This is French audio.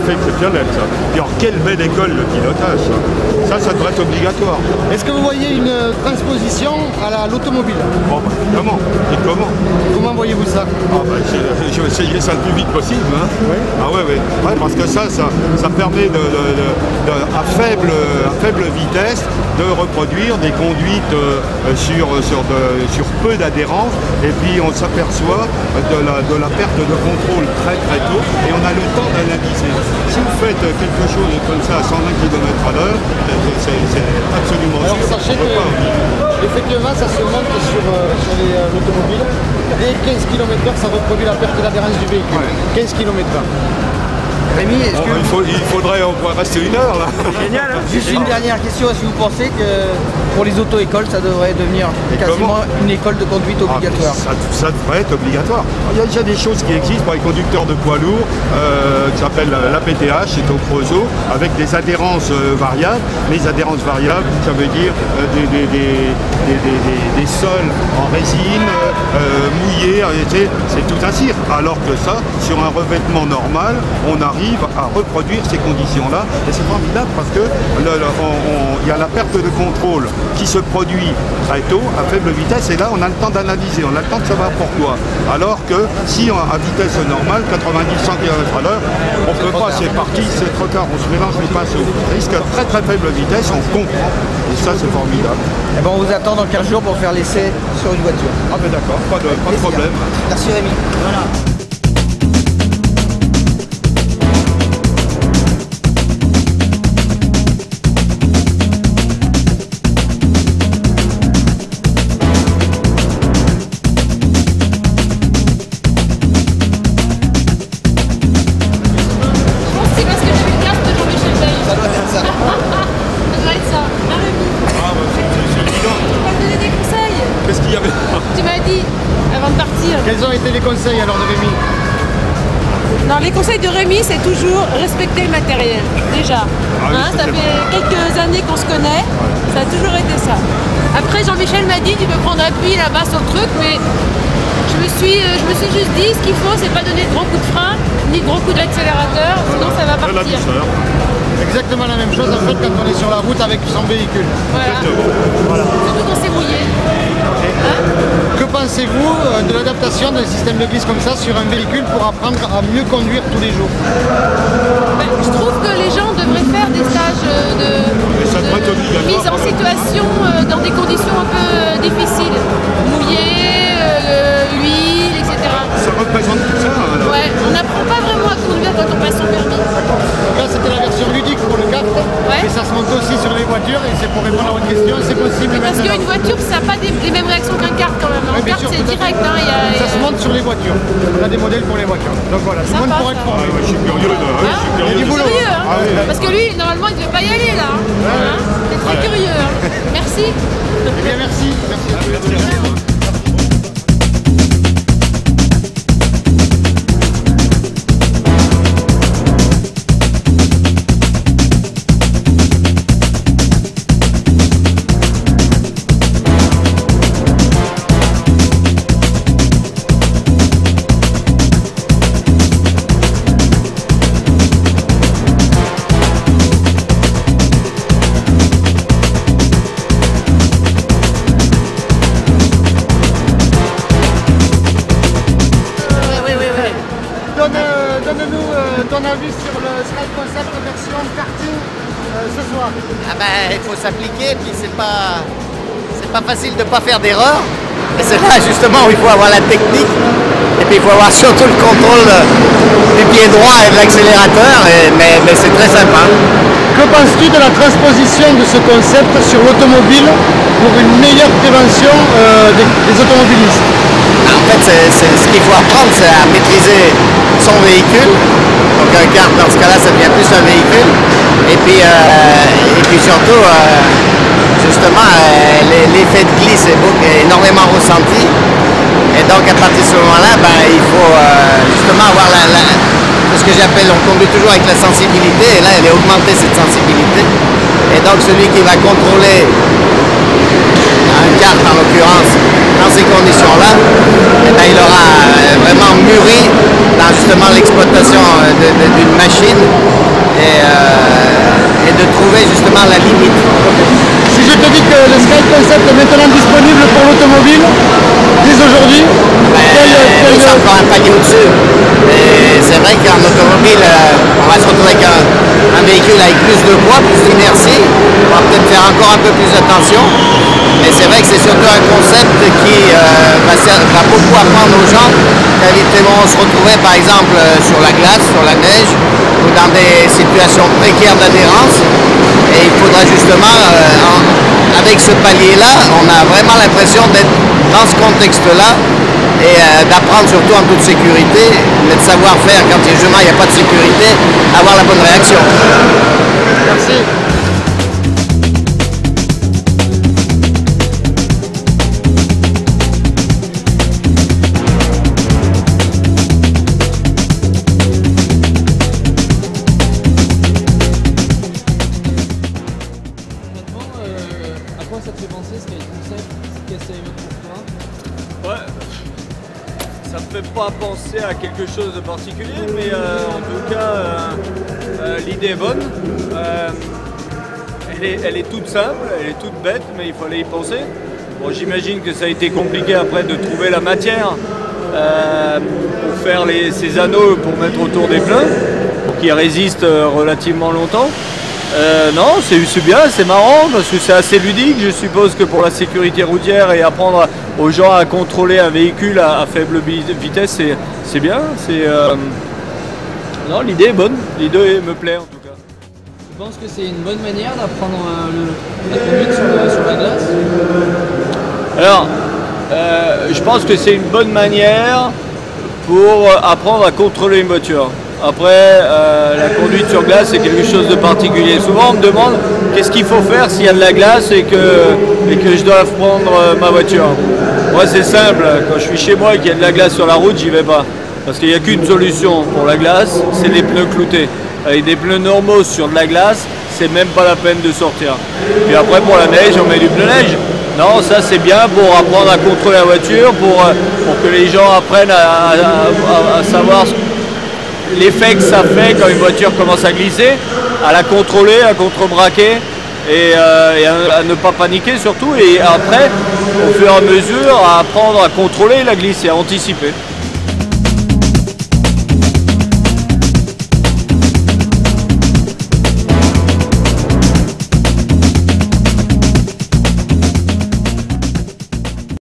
Exceptionnel ça. Et alors quelle belle école le pilotage ça devrait être obligatoire. Est-ce que vous voyez une transposition à l'automobile? Oh, bah, comment? Et comment? Comment voyez-vous ça? Ah, bah, je vais essayer ça le plus vite possible. Hein. Oui. Ah ouais, parce que ça permet à faible vitesse de reproduire des conduites sur peu d'adhérence, et puis on s'aperçoit de la perte de contrôle très tôt, et on a le temps d'analyser. Si vous faites quelque chose comme ça à 120 km/h, c'est absolument sûr. Alors sachez que effectivement ça se monte sur l'automobile. Dès 15 km/h, ça reproduit la perte d'adhérence du véhicule. Ouais. 15 km/h. Rémi, est-ce que... on pourrait rester une heure là. Génial, hein. Juste une dernière question, est-ce que vous pensez que pour les auto-écoles, ça devrait devenir quasiment une école de conduite obligatoire? Ça devrait être obligatoire. Il y a déjà des choses qui existent pour les conducteurs de poids lourds, qui s'appelle l'APTH, c'est au Creusot, avec des adhérences variables. Les adhérences variables, ça veut dire des sols en résine, mouillés, c'est tout un cirque. Alors que ça, sur un revêtement normal, on arrive à reproduire ces conditions-là, et c'est formidable parce que il y a la perte de contrôle qui se produit très tôt, à faible vitesse, et là on a le temps d'analyser, on a le temps de savoir pourquoi. Alors que si à vitesse normale, 90-100 km/h, on ne peut pas, c'est parti, c'est trop tard, on se mélange les pinceaux. Risque à très faible vitesse, on comprend, et ça c'est formidable. Et bon, on vous attend dans 15 jours pour faire l'essai sur une voiture. Ah ben d'accord, pas de problème. Merci Rémi. Voilà. Quels ont été les conseils alors de Rémi? Non, les conseils de Rémi, c'est toujours respecter le matériel, déjà. Ça fait quelques années qu'on se connaît, ça a toujours été ça. Après, Jean-Michel m'a dit, tu peux prendre appui là-bas sur le truc, mais je me suis juste dit, ce qu'il faut, c'est pas donner de gros coups de frein, ni de gros coups d'accélérateur, sinon ça va partir. Exactement la même chose en fait quand on est sur la route avec son véhicule. Voilà. Surtout quand c'est mouillé. Que pensez-vous de l'adaptation d'un système de glisse comme ça sur un véhicule pour apprendre à mieux conduire tous les jours? Je trouve que les gens devraient faire des stages de mise en situation dans des conditions un peu difficiles. Mouillé, huile, etc. Ça représente tout ça alors. Ouais, on n'apprend pas vraiment à conduire quand on passe son permis. Donc là c'était la version ludique pour le kart, mais ça se monte aussi sur les voitures, et c'est pour répondre à votre question, c'est possible. Parce qu'une voiture, ça n'a pas les mêmes réactions qu'un kart quand même. Un kart c'est direct. Ça se monte sur les voitures. On a des modèles pour les voitures. Donc voilà, tout le monde pourrait être formé. Je suis curieux Il y a du boulot. Parce que lui, normalement, il ne devait pas y aller là. C'est très curieux. Merci. Eh bien merci. Merci à tous. Donne-nous ton avis sur le Slide Concept version karting ce soir. Il faut s'appliquer, puis c'est pas facile de ne pas faire d'erreur. Et c'est là justement où il faut avoir la technique, et puis il faut avoir surtout le contrôle du pied droit. droit et de l'accélérateur, mais c'est très sympa. Que penses-tu de la transposition de ce concept sur l'automobile pour une meilleure prévention des automobilistes? En fait, ce qu'il faut apprendre, c'est à maîtriser son véhicule. Donc un kart, dans ce cas-là, ça devient plus un véhicule. Et puis surtout, justement, l'effet de glisse est énormément ressenti. Et donc à partir de ce moment-là, il faut justement avoir ce que j'appelle, on conduit toujours avec la sensibilité, et là elle est augmentée cette sensibilité. Et donc celui qui va contrôler un kart en l'occurrence, dans ces conditions-là, il aura vraiment mûri dans justement l'exploitation d'une machine et de trouver justement la limite. Si je te dis que le Sky Concept est maintenant disponible pour l'automobile, dès aujourd'hui, c'est encore un palier au-dessus. Et c'est vrai qu'en automobile, on va se retrouver avec un véhicule avec plus de poids, plus d'inertie. On va peut-être faire encore un peu plus attention. Mais c'est vrai que c'est surtout un concept qui va beaucoup apprendre aux gens qu'ils vont se retrouver par exemple sur la glace, sur la neige ou dans des situations précaires d'adhérence. Et il faudra justement, avec ce palier-là, on a vraiment l'impression d'être dans ce contexte-là et d'apprendre surtout en toute sécurité, mais de savoir faire quand justement il n'y a pas de sécurité, avoir la bonne réaction. Merci. Ça te fait penser ce Sky Concept? Qu'est-ce que ça évoque pour toi? Ouais, ça me fait pas penser à quelque chose de particulier, mais en tout cas, l'idée est bonne. Elle est toute simple, elle est toute bête, mais il fallait y penser. Bon, j'imagine que ça a été compliqué après de trouver la matière pour faire ces anneaux pour mettre autour des pneus, pour qu'ils résistent relativement longtemps. Non, c'est bien, c'est marrant parce que c'est assez ludique. Je suppose que pour la sécurité routière et apprendre aux gens à contrôler un véhicule à faible vitesse, c'est bien. Non, l'idée est bonne, l'idée me plaît en tout cas. Tu penses que c'est une bonne manière d'apprendre la conduite sur la glace? Alors, je pense que c'est une bonne manière pour apprendre à contrôler une voiture. Après, la conduite sur glace, c'est quelque chose de particulier. Souvent, on me demande qu'est-ce qu'il faut faire s'il y a de la glace et que je dois prendre ma voiture. Moi, c'est simple. Quand je suis chez moi et qu'il y a de la glace sur la route, j'y vais pas. Parce qu'il n'y a qu'une solution pour la glace, c'est les pneus cloutés. Avec des pneus normaux sur de la glace, c'est même pas la peine de sortir. Puis après, pour la neige, on met du pneu neige. Non, ça c'est bien pour apprendre à contrôler la voiture, pour que les gens apprennent à savoir l'effet que ça fait quand une voiture commence à glisser, à la contrôler, à contrebraquer et à ne pas paniquer surtout. Et après, au fur et à mesure, à apprendre à contrôler la glisse et à anticiper.